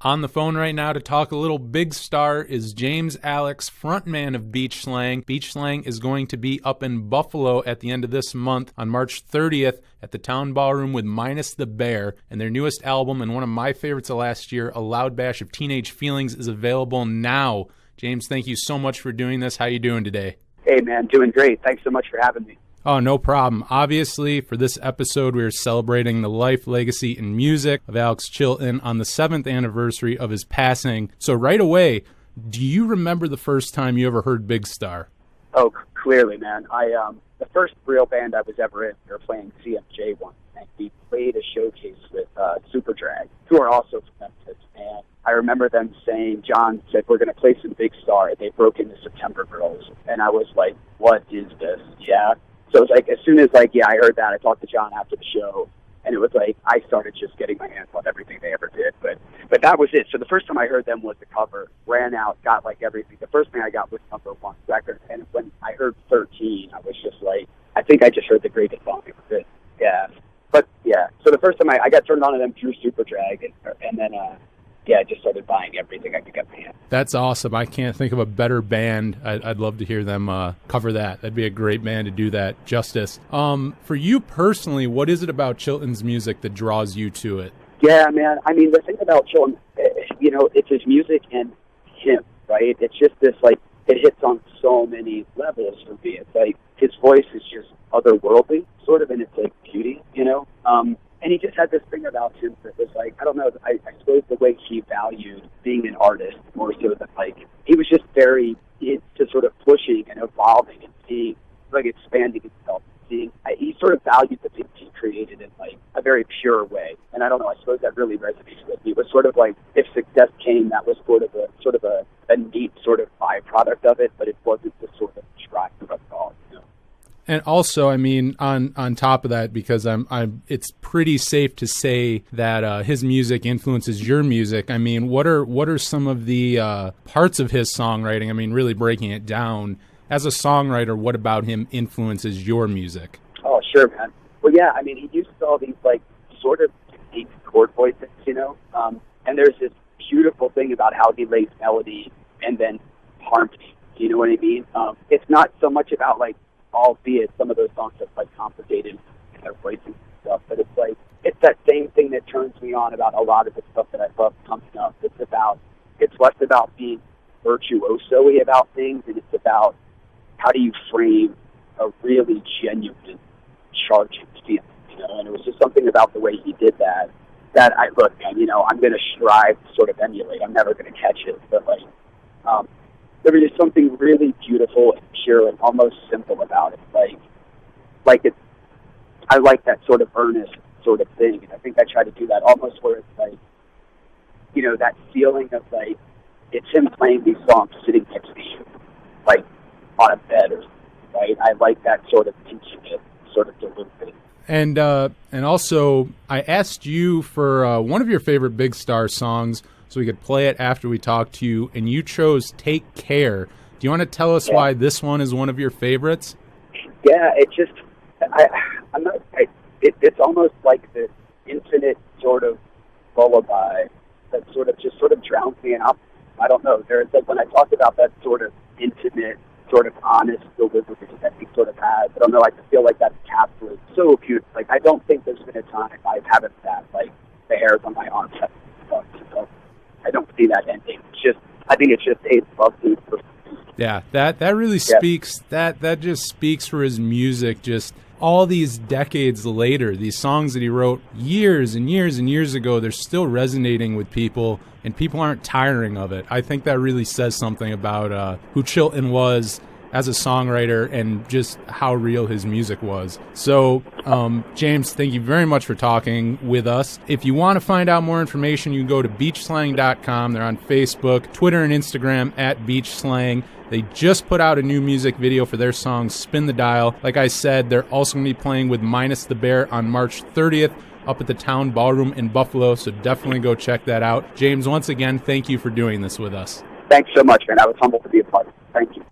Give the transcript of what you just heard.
On the phone right now to talk a little Big Star is James Alex, frontman of Beach Slang. Beach Slang is going to be up in Buffalo at the end of this month on March 30th at the Town Ballroom with Minus the Bear. And their newest album, and one of my favorites of last year, A Loud Bash of Teenage Feelings, is available now. James, thank you so much for doing this. How you doing today? Hey, man, doing great. Thanks so much for having me. Oh, no problem. Obviously, for this episode, we are celebrating the life, legacy, and music of Alex Chilton on the 7th anniversary of his passing. So right away, do you remember the first time you ever heard Big Star? Oh, clearly, man. The first real band I was ever in, we were playing CMJ once, and we played a showcase with Super Drag, who are also from Memphis. And I remember them saying, John said, we're going to play some Big Star. And they broke into September Girls. And I was like, what is this? Yeah. So it was like, as soon as, I heard that, I talked to John after the show, and it was like, I started just getting my hands on everything they ever did. But that was it. So the first time I heard them was the cover, ran out, got, everything. The first thing I got was #1 record, and when I heard 13, I was just like, I think I just heard the greatest song. It was it. Yeah. But, yeah. So the first time I got turned on to them through Super Drag, and then, I just started buying everything I could get my hands. That's awesome. I can't think of a better band. I'd love to hear them cover that. That'd be a great band to do that justice. For you personally, what is it about Chilton's music that draws you to it? Yeah, man. I mean, the thing about Chilton, it's his music and him, right? It's just this, it hits on so many levels for me. It's like his voice is just otherworldly, sort of in its, beauty, And he just had this thing about him that was I don't know, I suppose the way he valued being an artist more so than he was just very into sort of pushing and evolving and seeing, expanding himself. He sort of valued the things he created in a very pure way. And I don't know, I suppose that really resonates with me. It was sort of if success came, that was sort of a neat sort of byproduct of it, but it wasn't the sort of drive of it all. And also, I mean, on top of that, because it's pretty safe to say that his music influences your music. I mean, what are some of the parts of his songwriting? I mean, really breaking it down. As a songwriter, what about him influences your music? Oh, sure, man. Well, yeah, I mean, he uses all these sort of deep chord voices, and there's this beautiful thing about how he lays melody and then harmony. Do you know what I mean? It's not so much about albeit some of those songs are complicated in their voicing and stuff, but it's that same thing that turns me on about a lot of the stuff that I love coming up. It's less about being virtuoso-y about things, and it's about how do you frame a really genuine charging feeling, and it was just something about the way he did that look, man, I'm going to strive to sort of emulate. I'm never going to catch it, but there was just something really beautiful and pure and almost simple about it. I like that sort of earnest sort of thing, and I think I try to do that almost where it's that feeling of it's him playing these songs sitting next to you, on a bed or something, right? I like that sort of intimate sort of delivery. And also, I asked you for one of your favorite Big Star songs, so we could play it after we talk to you, and you chose Take Care. Do you want to tell us why this one is one of your favorites? Yeah, it's almost like this infinite sort of lullaby that sort of drowns me out. I don't know. There's when I talk about that sort of intimate, sort of honest delivery that he sort of has, I don't know, I feel like that's captured so cute. I don't think there's been a time I haven't had, the hairs on my arms have stuck. So I don't see that ending. I think it's just a lovely person. Yeah, that really speaks, that just speaks for his music, just all these decades later, these songs that he wrote years and years and years ago, they're still resonating with people, and people aren't tiring of it. I think that really says something about who Chilton was as a songwriter and just how real his music was. So, James, thank you very much for talking with us. If you want to find out more information, you can go to beachslang.com. They're on Facebook, Twitter, and Instagram at beachslang. They just put out a new music video for their song, Spin the Dial. Like I said, they're also going to be playing with Minus the Bear on March 30th up at the Town Ballroom in Buffalo, so definitely go check that out. James, once again, thank you for doing this with us. Thanks so much, man. I was humbled to be a part of it. Thank you.